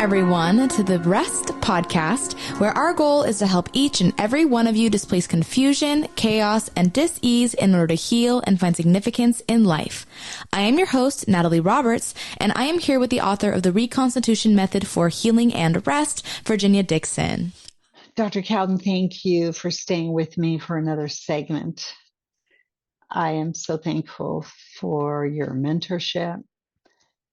everyone, to the R.E.S.T podcast, where our goal is to help each and every one of you displace confusion, chaos, and dis-ease in order to heal and find significance in life. I am your host, Natalie Roberts, and I am here with the author of the Reconstitution Method for Healing and Rest, Virginia Dixon. Dr. Cowden, thank you for staying with me for another segment. I am so thankful for your mentorship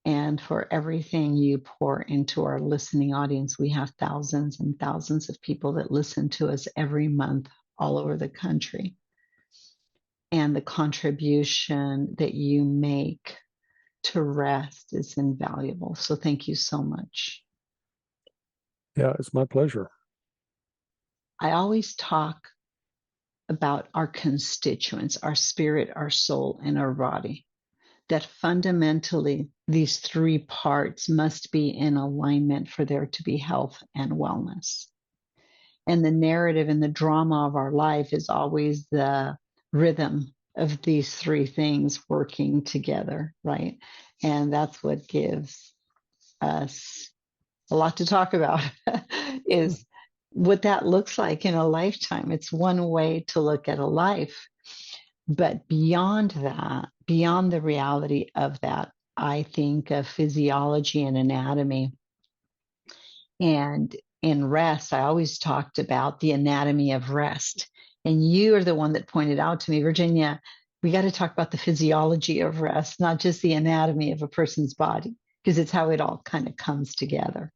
and for everything you pour into our listening audience. We have thousands and thousands of people that listen to us every month all over the country. And the contribution that you make to R.E.S.T is invaluable. So thank you so much. Yeah, it's my pleasure. I always talk about our constituents, our spirit, our soul, and our body, that fundamentally these three parts must be in alignment for there to be health and wellness. And the narrative and the drama of our life is always the rhythm of these three things working together, right? And that's what gives us a lot to talk about is what that looks like in a lifetime. It's one way to look at a life. But beyond that, beyond the reality of that, I think of physiology and anatomy. And in R.E.S.T, I always talked about the anatomy of R.E.S.T. And you are the one that pointed out to me, Virginia, we got to talk about the physiology of R.E.S.T, not just the anatomy of a person's body, because it's how it all kind of comes together.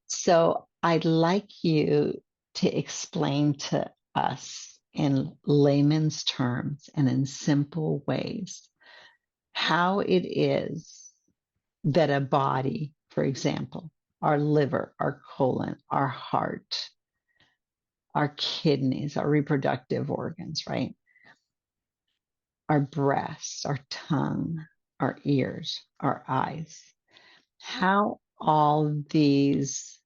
So I'd like you to explain to us in layman's terms and in simple ways how it is that a body, for example, our liver, our colon, our heart, our kidneys, our reproductive organs, right? Our breasts, our tongue, our ears, our eyes, how all these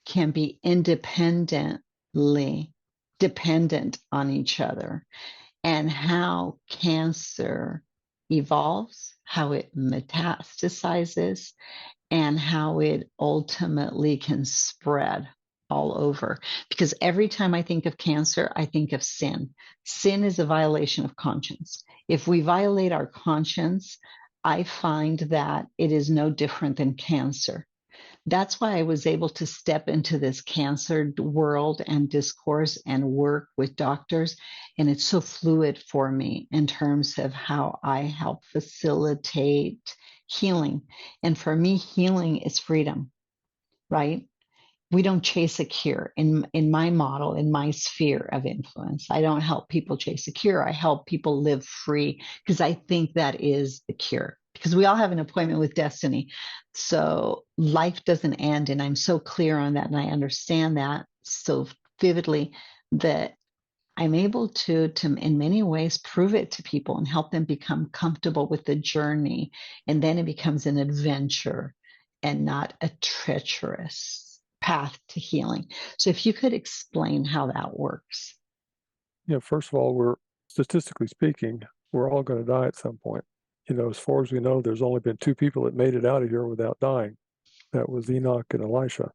can be independently dependent on each other, and how cancer evolves, how it metastasizes, and how it ultimately can spread all over. Because every time I think of cancer, I think of sin. Sin is a violation of conscience. If we violate our conscience, I find that it is no different than cancer. That's why I was able to step into this cancer world and discourse and work with doctors. And it's so fluid for me in terms of how I help facilitate healing. And for me, healing is freedom, right? We don't chase a cure. In my model, in my sphere of influence, I don't help people chase a cure. I help people live free, because I think that is the cure. Because we all have an appointment with destiny. So life doesn't end. And I'm so clear on that. And I understand that so vividly that I'm able to in many ways prove it to people and help them become comfortable with the journey. And then it becomes an adventure and not a treacherous path to healing. So if you could explain how that works. Yeah, first of all, statistically speaking, we're all going to die at some point. You know, as far as we know, there's only been two people that made it out of here without dying. That was Enoch and Elisha.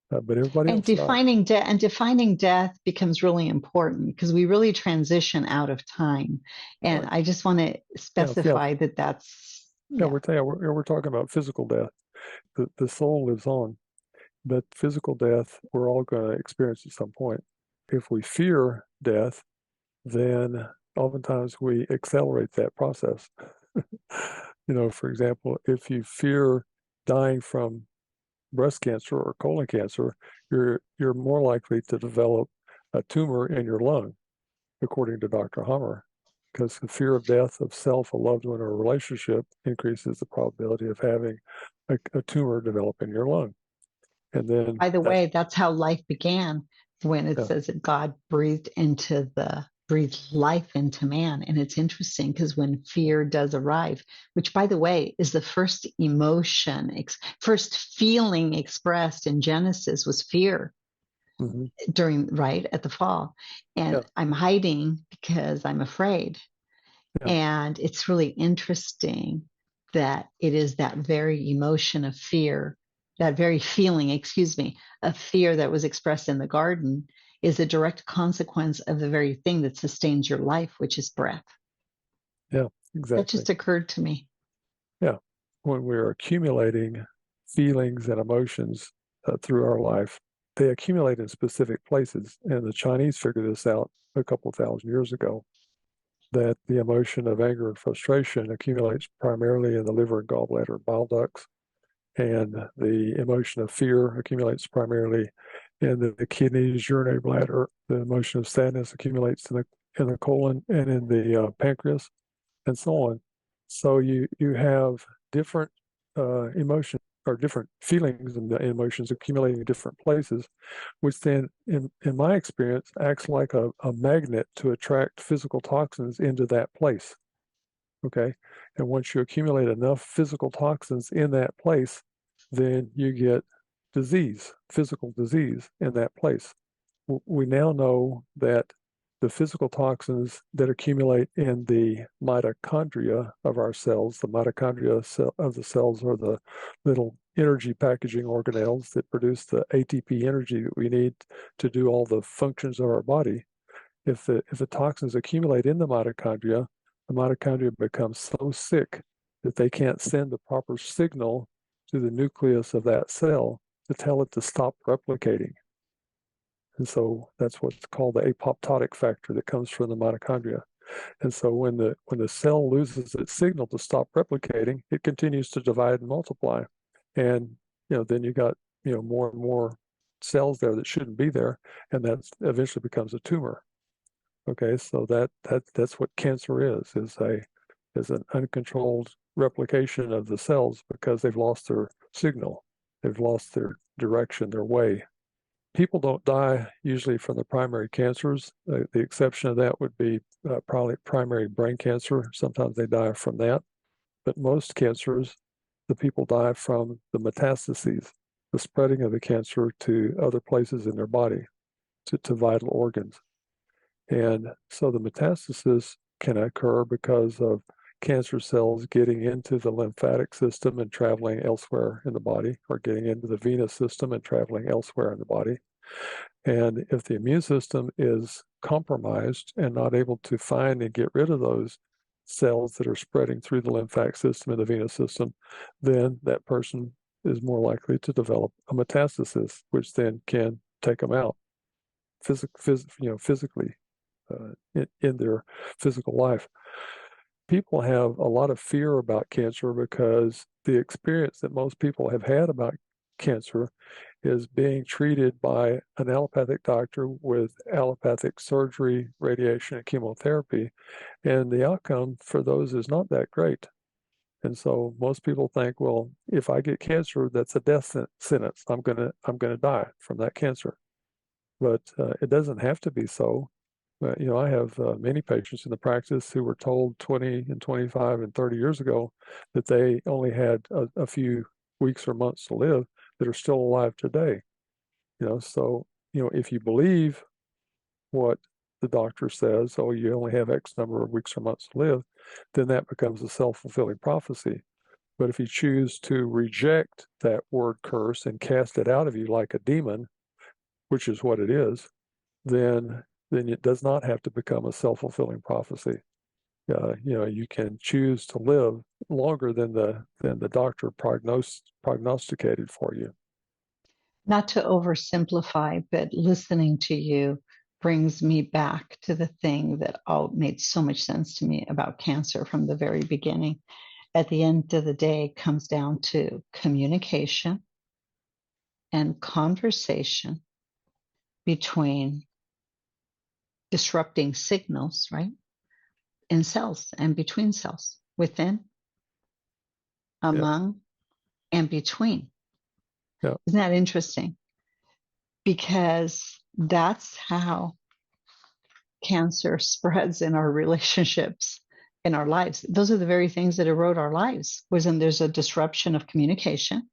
But everybody else died. And defining death becomes really important, because we really transition out of time. And right. I just want to specify that that's... Yeah, we're talking about physical death. The soul lives on. But physical death, we're all going to experience at some point. If we fear death, then oftentimes we accelerate that process. You know, for example, if you fear dying from breast cancer or colon cancer, you're more likely to develop a tumor in your lung, according to Dr. Hammer, because the fear of death of self, a loved one, or a relationship increases the probability of having a tumor develop in your lung. And then, by the way, that's how life began, when it says that God breathed life into man. And it's interesting, because when fear does arrive, which, by the way, is the first emotion, first feeling expressed in Genesis was fear. During at the fall. And I'm hiding because I'm afraid. And it's really interesting that it is that very emotion of fear that very feeling, of fear that was expressed in the garden is a direct consequence of the very thing that sustains your life, which is breath. Yeah, That exactly. just occurred to me. Yeah. When we're accumulating feelings and emotions through our life, they accumulate in specific places. And the Chinese figured this out a couple of thousand years ago, that the emotion of anger and frustration accumulates primarily in the liver and gallbladder and bile ducts. And the emotion of fear accumulates primarily in the kidneys, urinary bladder. The emotion of sadness accumulates in the colon and in the pancreas, and so on. So you have different emotions or different feelings and emotions accumulating in different places, which then, in my experience, acts like a magnet to attract physical toxins into that place. Okay. And once you accumulate enough physical toxins in that place, then you get disease, physical disease in that place. We now know that the physical toxins that accumulate in the mitochondria of our cells, the mitochondria of the cells are the little energy packaging organelles that produce the ATP energy that we need to do all the functions of our body. If the toxins accumulate in the mitochondria become so sick that they can't send the proper signal to the nucleus of that cell to tell it to stop replicating. And so that's what's called the apoptotic factor that comes from the mitochondria. And so when the cell loses its signal to stop replicating, it continues to divide and multiply. And then you got more and more cells there that shouldn't be there, and that eventually becomes a tumor. Okay, so that's what cancer is an uncontrolled replication of the cells because they've lost their signal, they've lost their direction, their way. People don't die usually from the primary cancers. The exception of that would be probably primary brain cancer. Sometimes they die from that, but most cancers, the people die from the metastases, the spreading of the cancer to other places in their body, to vital organs. And so the metastasis can occur because of cancer cells getting into the lymphatic system and traveling elsewhere in the body, or getting into the venous system and traveling elsewhere in the body. And if the immune system is compromised and not able to find and get rid of those cells that are spreading through the lymphatic system and the venous system, then that person is more likely to develop a metastasis, which then can take them out physically. In their physical life. People have a lot of fear about cancer because the experience that most people have had about cancer is being treated by an allopathic doctor with allopathic surgery, radiation, and chemotherapy. And the outcome for those is not that great. And so most people think, well, if I get cancer, that's a death sentence. I'm gonna die from that cancer. But it doesn't have to be so. I have many patients in the practice who were told 20 and 25 and 30 years ago that they only had a few weeks or months to live that are still alive today. So, if you believe what the doctor says, oh, you only have X number of weeks or months to live, then that becomes a self-fulfilling prophecy. But if you choose to reject that word curse and cast it out of you like a demon, which is what it is, then it does not have to become a self-fulfilling prophecy. You can choose to live longer than the doctor prognosticated for you. Not to oversimplify, but listening to you brings me back to the thing that all made so much sense to me about cancer from the very beginning. At the end of the day, it comes down to communication and conversation between disrupting signals, right? In cells and between cells, within, among, and between. Yeah. Isn't that interesting? Because that's how cancer spreads in our relationships, in our lives. Those are the very things that erode our lives. When there's a disruption of communication,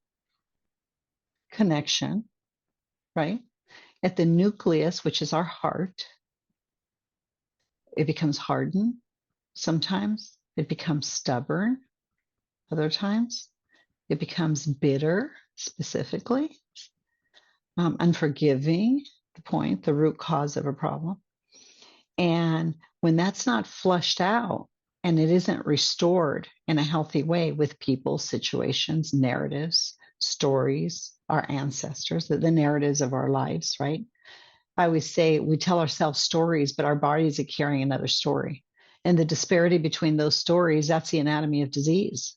connection, right? At the nucleus, which is our heart, it becomes hardened. Sometimes it becomes stubborn. Other times It becomes bitter, specifically, unforgiving, the root cause of a problem. And when that's not flushed out and it isn't restored in a healthy way with people, situations, narratives, stories, our ancestors, the narratives of our lives, right? I always say we tell ourselves stories, but our bodies are carrying another story. And the disparity between those stories, that's the anatomy of disease.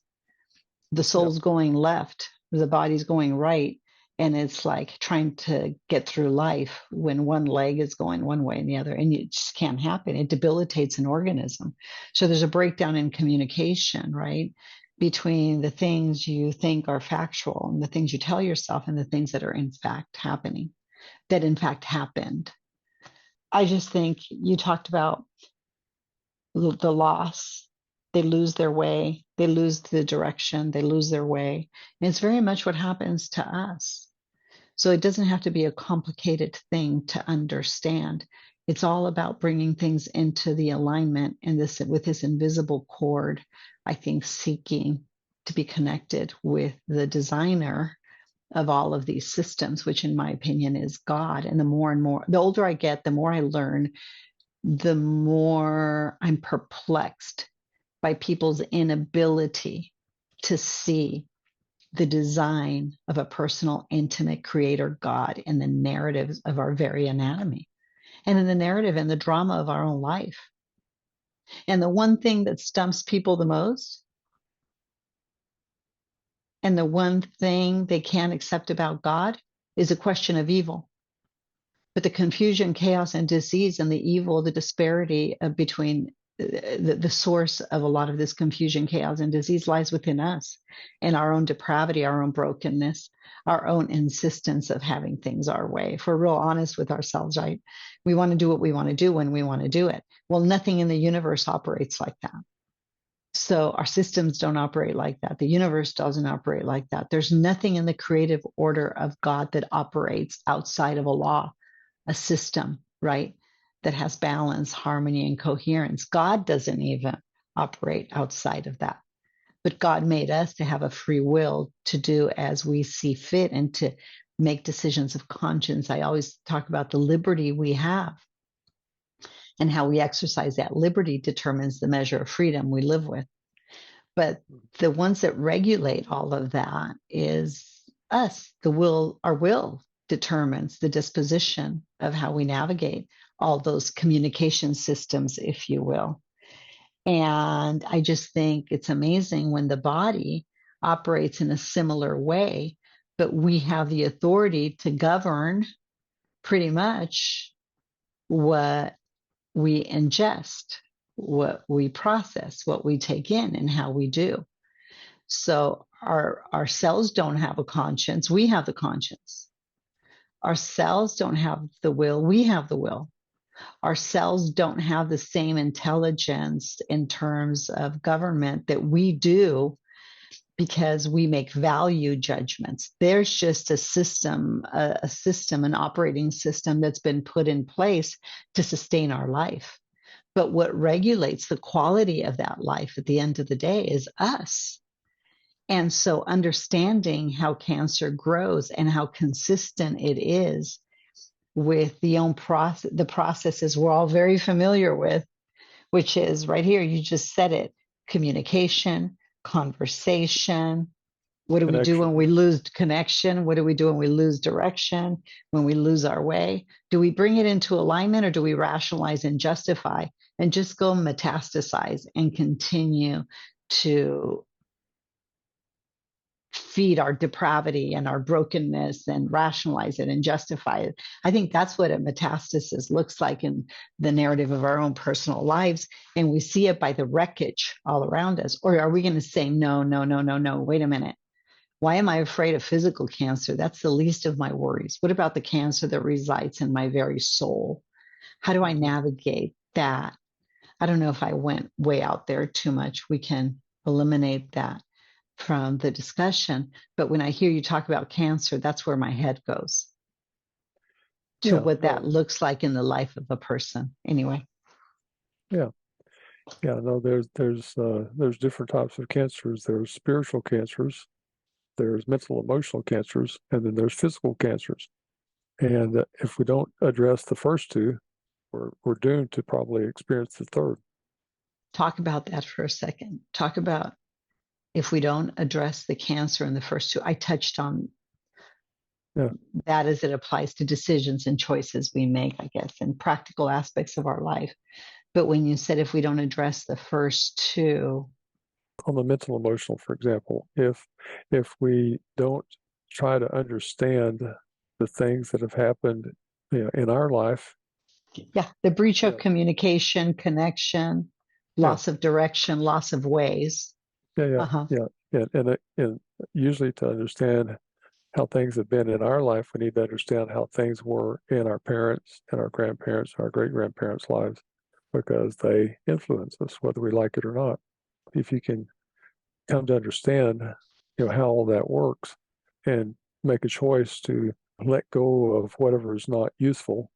The soul's going left, the body's going right. And it's like trying to get through life when one leg is going one way and the other, and it just can't happen. It debilitates an organism. So there's a breakdown in communication, right? Between the things you think are factual and the things you tell yourself and the things that are in fact happening, that in fact happened. I just think you talked about the loss. They lose their way, they lose the direction, they lose their way. And it's very much what happens to us. So it doesn't have to be a complicated thing to understand. It's all about bringing things into the alignment and this with this invisible cord, I think, seeking to be connected with the designer of all of these systems, which in my opinion is God. And the more and more, the older I get, the more I learn, the more I'm perplexed by people's inability to see the design of a personal, intimate creator God in the narratives of our very anatomy and in the narrative and the drama of our own life. And the one thing that stumps people the most, and the one thing they can't accept about God, is a question of evil. But the confusion, chaos, and disease and the evil, the disparity between the source of a lot of this confusion, chaos, and disease lies within us and our own depravity, our own brokenness, our own insistence of having things our way. If we're real honest with ourselves, right? We want to do what we want to do when we want to do it. Well, nothing in the universe operates like that. So our systems don't operate like that. The universe doesn't operate like that. There's nothing in the creative order of God that operates outside of a law, a system, right? That has balance, harmony, and coherence. God doesn't even operate outside of that. But God made us to have a free will to do as we see fit and to make decisions of conscience. I always talk about the liberty we have, and how we exercise that liberty determines the measure of freedom we live with. But the ones that regulate all of that is us. The will, our will determines the disposition of how we navigate all those communication systems, if you will. And I just think it's amazing when the body operates in a similar way, but we have the authority to govern pretty much what we ingest, what we process, what we take in, and how we do. So our cells don't have a conscience. We have the conscience. Our cells don't have the will. We have the will. Our cells don't have the same intelligence in terms of government that we do, because we make value judgments. There's just a system, an operating system that's been put in place to sustain our life. But what regulates the quality of that life at the end of the day is us. And so understanding how cancer grows and how consistent it is with the processes we're all very familiar with, which is right here, you just said it, communication, conversation. What do we do when we lose connection? What do we do when we lose direction, when we lose our way? Do we bring it into alignment, or do we rationalize and justify and just go metastasize and continue to feed our depravity and our brokenness and rationalize it and justify it? I think that's what a metastasis looks like in the narrative of our own personal lives. And we see it by the wreckage all around us. Or are we going to say, no, no, no, no, no, wait a minute. Why am I afraid of physical cancer? That's the least of my worries. What about the cancer that resides in my very soul? How do I navigate that? I don't know if I went way out there too much. We can eliminate that from the discussion. But when I hear you talk about cancer, that's where my head goes to what that looks like in the life of a person. Anyway. Yeah. Yeah, no, there's different types of cancers. There's spiritual cancers, there's mental emotional cancers, and then there's physical cancers. And if we don't address the first two, we're doomed to probably experience the third. Talk about that for a second. Talk about if we don't address the cancer in the first two. I touched on that as it applies to decisions and choices we make, I guess, and practical aspects of our life. But when you said if we don't address the first two, on the mental emotional, for example, if we don't try to understand the things that have happened, in our life, the breach of communication, connection, loss of direction, loss of ways. And usually to understand how things have been in our life, we need to understand how things were in our parents and our grandparents, our great-grandparents' lives, because they influence us, whether we like it or not. If you can come to understand, how all that works and make a choice to let go of whatever is not useful,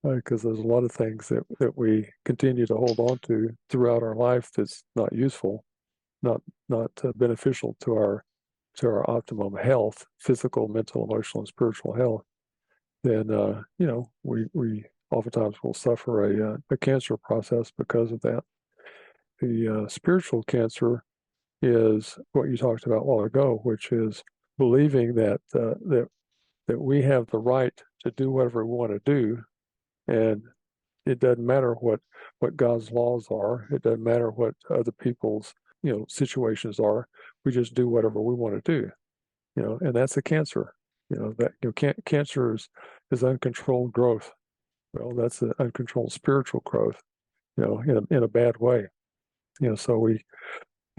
because there's a lot of things that we continue to hold on to throughout our life that's not useful, not beneficial to our optimum health, physical, mental, emotional, and spiritual health. Then we oftentimes will suffer a cancer process because of that. The spiritual cancer is what you talked about a while ago, which is believing that we have the right to do whatever we want to do, and it doesn't matter what God's laws are. It doesn't matter what other people's situations are. We just do whatever we want to do, and that's a cancer. Cancer is uncontrolled growth. Well, that's an uncontrolled spiritual growth, in a bad way. So we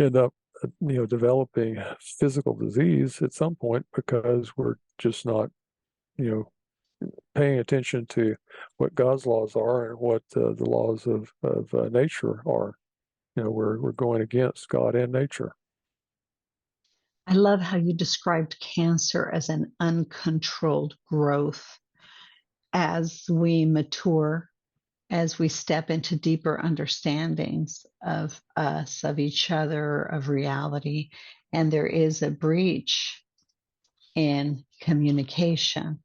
end up developing physical disease at some point because we're just not paying attention to what God's laws are and what the laws of nature are. We're going against God and nature. I love how you described cancer as an uncontrolled growth. As we mature, as we step into deeper understandings of us, of each other, of reality, and there is a breach in communication.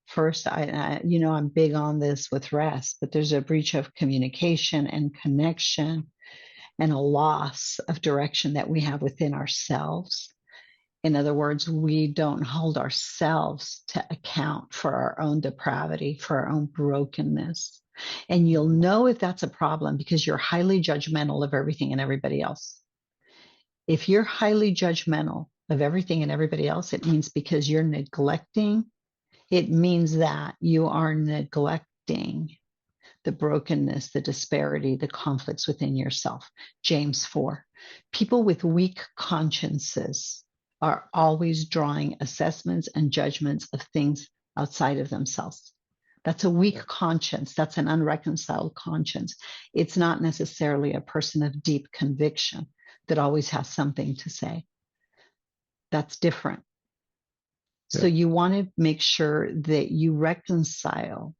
First, I'm big on this with R.E.S.T, but there's a breach of communication and connection and a loss of direction that we have within ourselves. In other words, we don't hold ourselves to account for our own depravity, for our own brokenness. And you'll know if that's a problem because you're highly judgmental of everything and everybody else. If you're highly judgmental of everything and everybody else, it means because you're neglecting. It means that you are neglecting the brokenness, the disparity, the conflicts within yourself. James 4. People with weak consciences are always drawing assessments and judgments of things outside of themselves. That's a weak conscience. That's an unreconciled conscience. It's not necessarily a person of deep conviction that always has something to say. That's different. So you want to make sure that you reconcile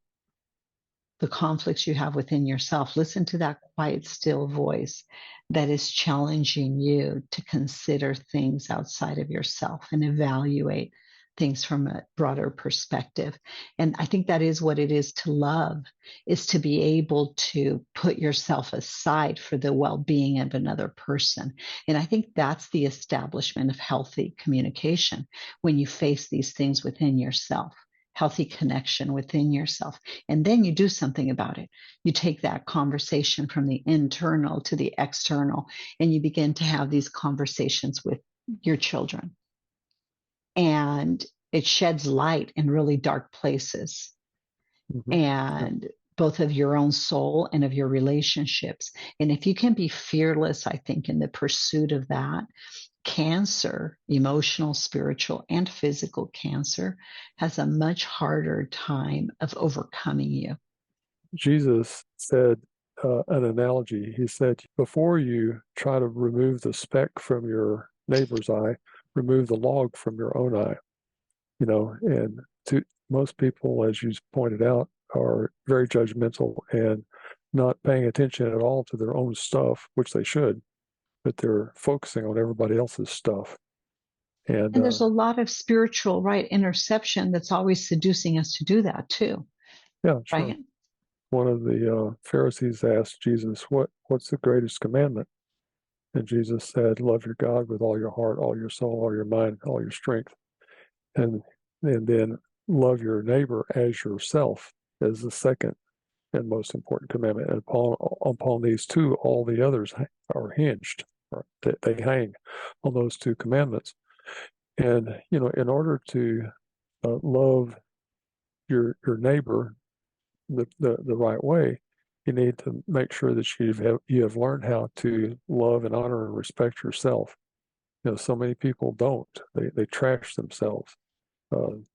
the conflicts you have within yourself. Listen to that quiet, still voice that is challenging you to consider things outside of yourself and evaluate things from a broader perspective. And I think that is what it is to love, is to be able to put yourself aside for the well-being of another person. And I think that's the establishment of healthy communication, when you face these things within yourself. Healthy connection within yourself. And then you do something about it. You take that conversation from the internal to the external, and you begin to have these conversations with your children. And it sheds light in really dark places. Mm-hmm. And both of your own soul and of your relationships. And if you can be fearless, I think, in the pursuit of that, cancer, emotional, spiritual, and physical cancer, has a much harder time of overcoming you. Jesus said an analogy. He said, before you try to remove the speck from your neighbor's eye, remove the log from your own eye. And most people, as you pointed out, are very judgmental and not paying attention at all to their own stuff, which they should, but they're focusing on everybody else's stuff. And there's a lot of spiritual, right, interception that's always seducing us to do that too, yeah, sure. right? One of the Pharisees asked Jesus, what's the greatest commandment? And Jesus said, love your God with all your heart, all your soul, all your mind, all your strength. And then love your neighbor as yourself as the second and most important commandment. And upon these two, all the others are hinged. Or they hang on those two commandments. And, in order to love your neighbor the right way, you need to make sure that you have learned how to love and honor and respect yourself. So many people don't. They trash themselves.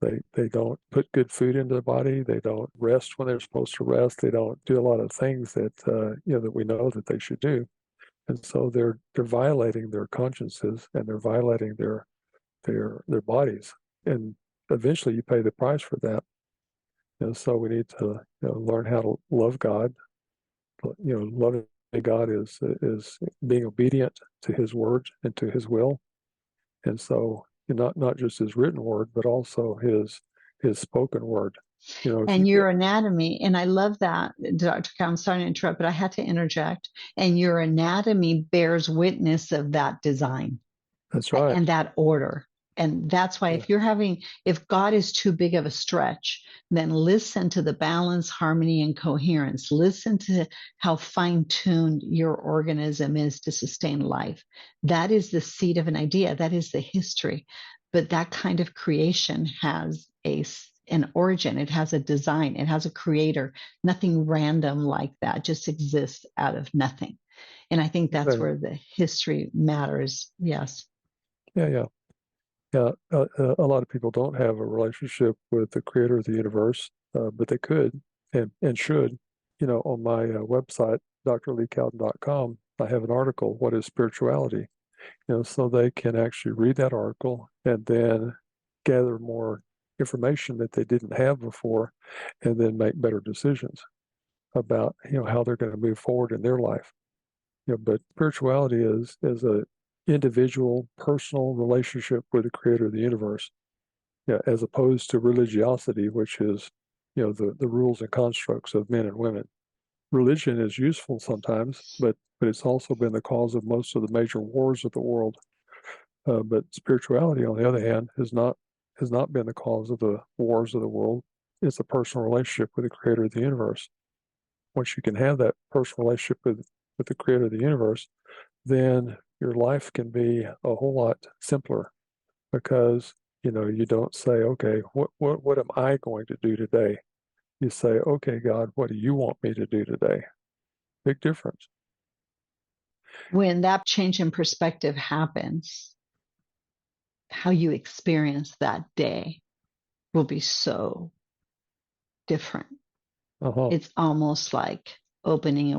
They don't put good food into their body. They don't rest when they're supposed to rest. They don't do a lot of things that that we know that they should do. And so they're violating their consciences, and they're violating their bodies. And eventually you pay the price for that. So we need to learn how to love God. Loving God is being obedient to His word and to His will. And so not just His written word, but also His spoken word. And your anatomy, and I love that, Dr. Cow, I'm sorry to interrupt, but I had to interject. And your anatomy bears witness of that design. That's right. And that order. And that's why if God is too big of a stretch, then listen to the balance, harmony, and coherence. Listen to how fine-tuned your organism is to sustain life. That is the seed of an idea. That is the history. But that kind of creation has an origin. It has a design. It has a creator. Nothing random like that just exists out of nothing. And I think that's where the history matters. Yes. Yeah. A lot of people don't have a relationship with the creator of the universe, but they could and should. On my website, drleecowden.com, I have an article, What is Spirituality? So they can actually read that article and then gather more information that they didn't have before, and then make better decisions about, how they're going to move forward in their life. But spirituality is a individual, personal relationship with the creator of the universe, as opposed to religiosity, which is, the rules and constructs of men and women. Religion is useful sometimes, but it's also been the cause of most of the major wars of the world. But spirituality, on the other hand, has not been the cause of the wars of the world. It's a personal relationship with the creator of the universe. Once you can have that personal relationship with the creator of the universe, then your life can be a whole lot simpler, because you don't say, okay, what am I going to do today? You say, okay, God, what do you want me to do today? Big difference. When that change in perspective happens, how you experience that day will be so different. It's almost like opening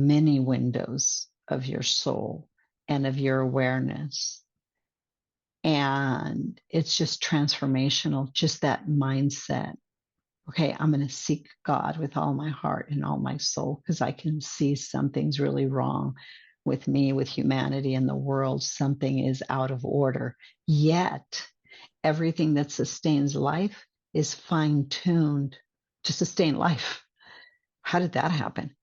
many windows of your soul and of your awareness. And it's just transformational, just that mindset. Okay, I'm going to seek God with all my heart and all my soul, because I can see something's really wrong with me, with humanity and the world. Something is out of order. Yet, everything that sustains life is fine-tuned to sustain life. How did that happen?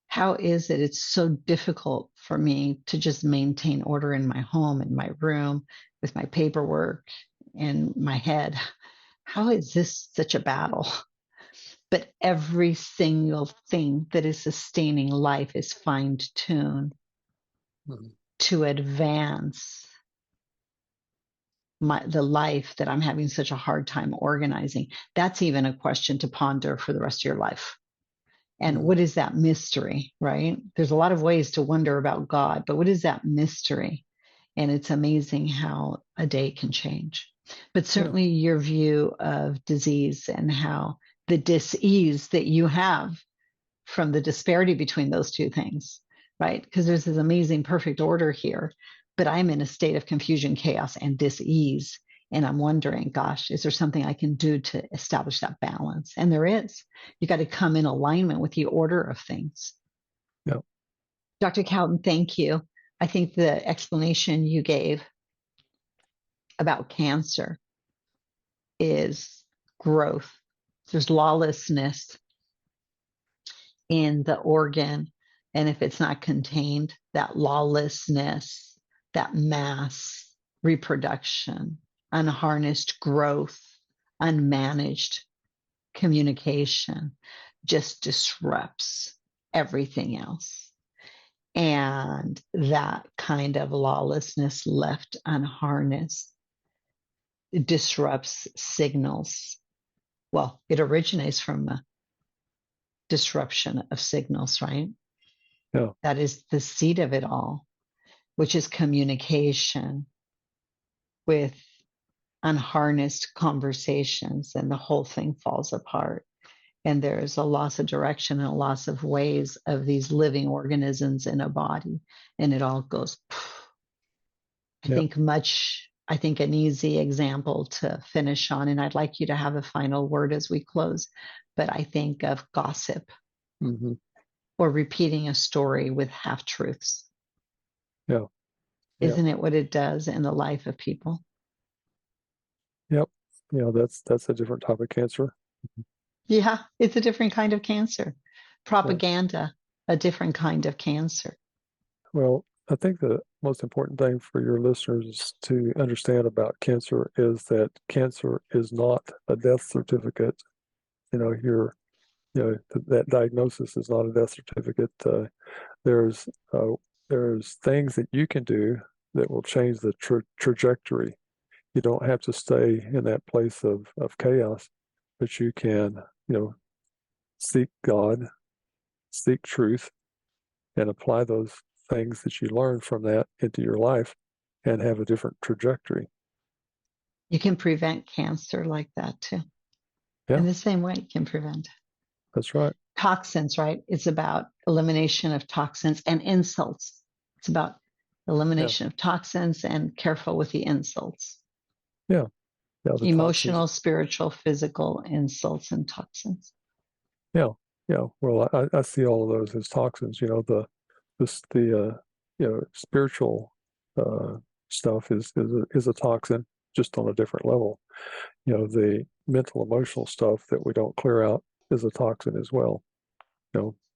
How is it it's so difficult for me to just maintain order in my home, in my room, with my paperwork, in my head? How is this such a battle? But every single thing that is sustaining life is fine-tuned to advance the life that I'm having such a hard time organizing. That's even a question to ponder for the rest of your life. And what is that mystery, right? There's a lot of ways to wonder about God, but what is that mystery? And it's amazing how a day can change. But certainly your view of disease and how the dis-ease that you have from the disparity between those two things, right? Because there's this amazing perfect order here, but I'm in a state of confusion, chaos, and dis-ease. And I'm wondering, gosh, is there something I can do to establish that balance? And there is. You got to come in alignment with the order of things. Yeah. Dr. Cowden, thank you. I think the explanation you gave about cancer is growth. There's lawlessness in the organ. And if it's not contained, that lawlessness, that mass reproduction, unharnessed growth, unmanaged communication just disrupts everything else. And that kind of lawlessness left unharnessed disrupts signals. Well, it originates from a disruption of signals, right? Yeah. That is the seed of it all, which is communication with unharnessed conversations, and the whole thing falls apart. And there's a loss of direction and a loss of ways of these living organisms in a body, and it all goes. I think an easy example to finish on, and I'd like you to have a final word as we close, but I think of gossip or repeating a story with half-truths. Yeah. Isn't it what it does in the life of people? Yep. That's a different type of cancer. Yeah, it's a different kind of cancer. Propaganda, a different kind of cancer. Well, I think the most important thing for your listeners to understand about cancer is that cancer is not a death certificate. That diagnosis is not a death certificate. There's things that you can do that will change the trajectory. You don't have to stay in that place of chaos, but you can, seek God, seek truth, and apply those things that you learn from that into your life and have a different trajectory. You can prevent cancer like that too. Yeah. In the same way, you can prevent. That's right. Toxins, right? It's about elimination of toxins and insults. It's about elimination of toxins and careful with the insults. Yeah. The Emotional, toxins. spiritual, physical insults and toxins. Yeah. Well, I see all of those as toxins. The spiritual stuff is a toxin, just on a different level. The mental, emotional stuff that we don't clear out is a toxin as well.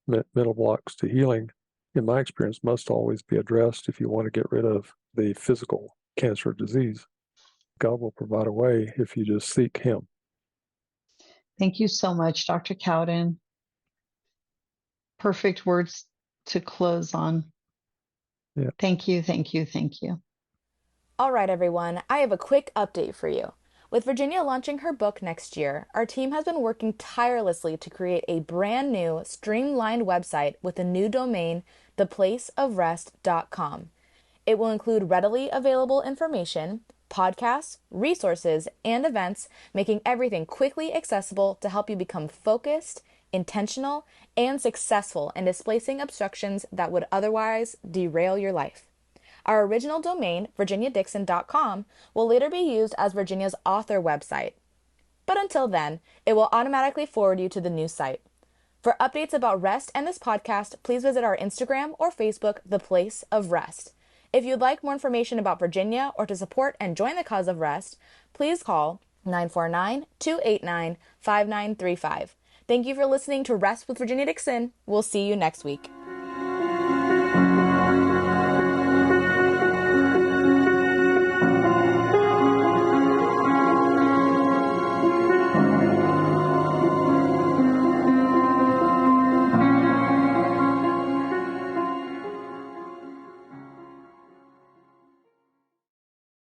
Mental blocks to healing, in my experience, must always be addressed if you want to get rid of the physical cancer disease. God will provide a way if you just seek Him. Thank you so much, Dr. Cowden. Perfect words to close on. Yeah. Thank you, thank you, thank you. All right, everyone, I have a quick update for you. With Virginia launching her book next year, our team has been working tirelessly to create a brand new, streamlined website with a new domain, theplaceofrest.com. It will include readily available information, podcasts, resources, and events, making everything quickly accessible to help you become focused, intentional, and successful in displacing obstructions that would otherwise derail your life. Our original domain, virginiadixon.com, will later be used as Virginia's author website. But until then, it will automatically forward you to the new site. For updates about R.E.S.T and this podcast, please visit our Instagram or Facebook, The Place of R.E.S.T. If you'd like more information about Virginia or to support and join the cause of R.E.S.T, please call 949-289-5935. Thank you for listening to R.E.S.T with Virginia Dixon. We'll see you next week.